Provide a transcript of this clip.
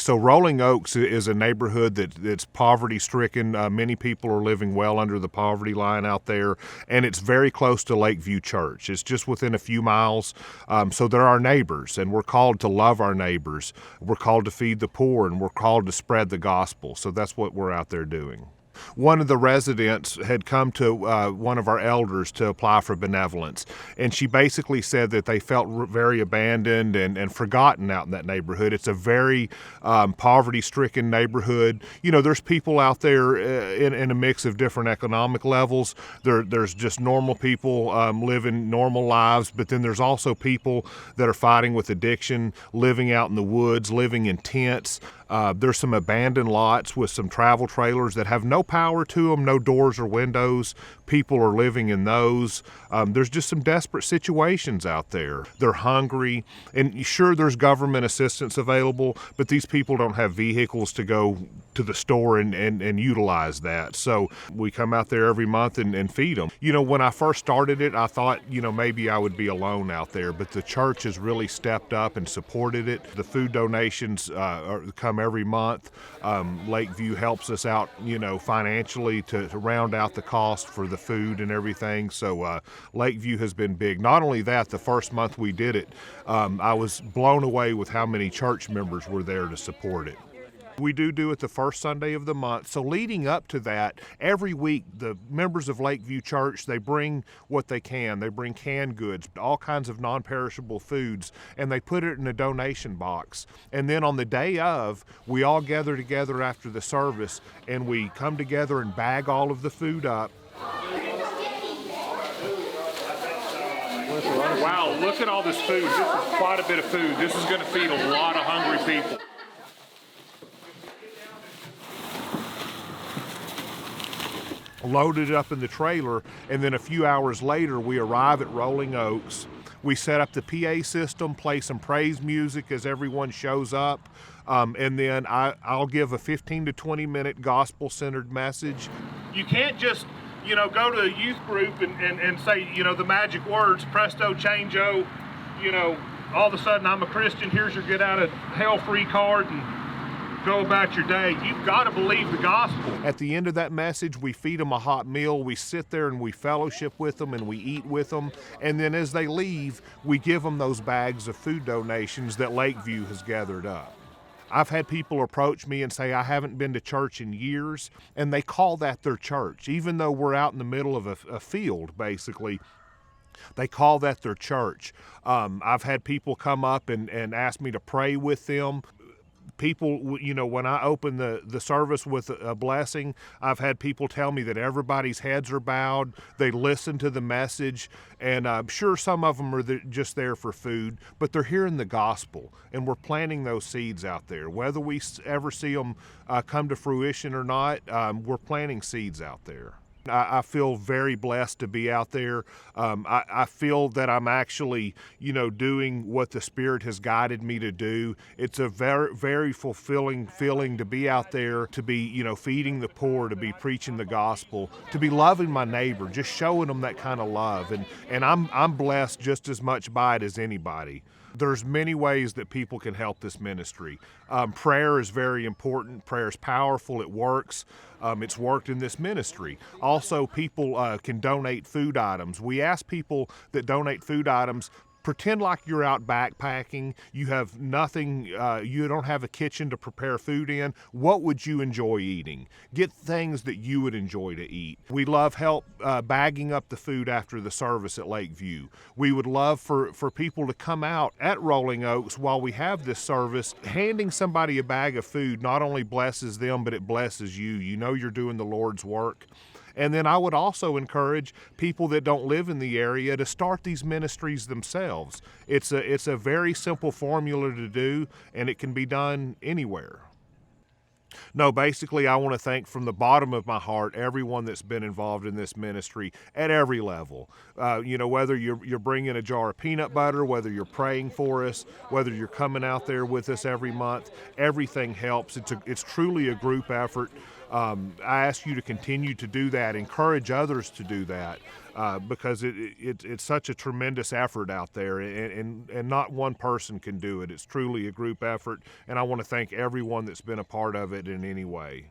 So Rolling Oaks is a neighborhood that's poverty-stricken. Many people are living well under the poverty line out there, and it's very close to Lakeview Church. It's just within a few miles. So they're our neighbors, and we're called to love our neighbors. We're called to feed the poor, and we're called to spread the gospel. So that's what we're out there doing. One of the residents had come to one of our elders to apply for benevolence, and she basically said that they felt very abandoned and forgotten out in that neighborhood. It's a very poverty-stricken neighborhood. You know, there's people out there in a mix of different economic levels. There's just normal people living normal lives, but then there's also people that are fighting with addiction, living out in the woods, living in tents. There's some abandoned lots with some travel trailers that have no power to them, no doors or windows. People are living in those. There's just some desperate situations out there. They're hungry, and sure, there's government assistance available, but these people don't have vehicles to go to the store and utilize that. So we come out there every month and feed them. You know, when I first started it, I thought, you know, maybe I would be alone out there, but the church has really stepped up and supported it. The food donations come every month. Lakeview helps us out, you know, financially to round out the cost for the food and everything. So Lakeview has been big. Not only that, the first month we did it, I was blown away with how many church members were there to support it. We do it the first Sunday of the month. So leading up to that, every week the members of Lakeview Church, they bring what they can. They bring canned goods, all kinds of non-perishable foods, and they put it in a donation box. And then on the day of, we all gather together after the service, and we come together and bag all of the food up. Wow, look at all this food. This is quite a bit of food. This is going to feed a lot of hungry people. Loaded it up in the trailer, and then a few hours later we arrive at Rolling Oaks. We set up the PA system, play some praise music as everyone shows up, and then I'll give a 15 to 20 minute gospel-centered message. You can't just, you know, go to a youth group and say, you know, the magic words, presto, change-o, you know, all of a sudden I'm a Christian, here's your get out of hell free card, and go about your day. You've got to believe the gospel. At the end of that message, we feed them a hot meal. We sit there and we fellowship with them and we eat with them. And then as they leave, we give them those bags of food donations that Lakeview has gathered up. I've had people approach me and say, I haven't been to church in years, and they call that their church. Even though we're out in the middle of a field, basically, they call that their church. I've had people come up and ask me to pray with them. People, you know, when I open the service with a blessing, I've had people tell me that everybody's heads are bowed. They listen to the message, and I'm sure some of them are just there for food, but they're hearing the gospel, and we're planting those seeds out there. Whether we ever see them come to fruition or not, we're planting seeds out there. I feel very blessed to be out there. I feel that I'm actually, you know, doing what the Spirit has guided me to do. It's a very, very fulfilling feeling to be out there, to be, you know, feeding the poor, to be preaching the gospel, to be loving my neighbor, just showing them that kind of love. And I'm blessed just as much by it as anybody. There's many ways that people can help this ministry. Prayer is very important. Prayer is powerful. It works. It's worked in this ministry. Also, people can donate food items. We ask people that donate food items, pretend like you're out backpacking, you have nothing, you don't have a kitchen to prepare food in. What would you enjoy eating? Get things that you would enjoy to eat. We love help bagging up the food after the service at Lakeview. We would love for people to come out at Rolling Oaks while we have this service. Handing somebody a bag of food not only blesses them, but it blesses you. You know you're doing the Lord's work. And then I would also encourage people that don't live in the area to start these ministries themselves. It's a very simple formula to do, and it can be done anywhere. No, basically, I want to thank from the bottom of my heart everyone that's been involved in this ministry at every level. You know, whether you're bringing a jar of peanut butter, whether you're praying for us, whether you're coming out there with us every month, everything helps. It's truly a group effort. I ask you to continue to do that, encourage others to do that, because it's such a tremendous effort out there, and not one person can do it. It's truly a group effort, and I want to thank everyone that's been a part of it in any way.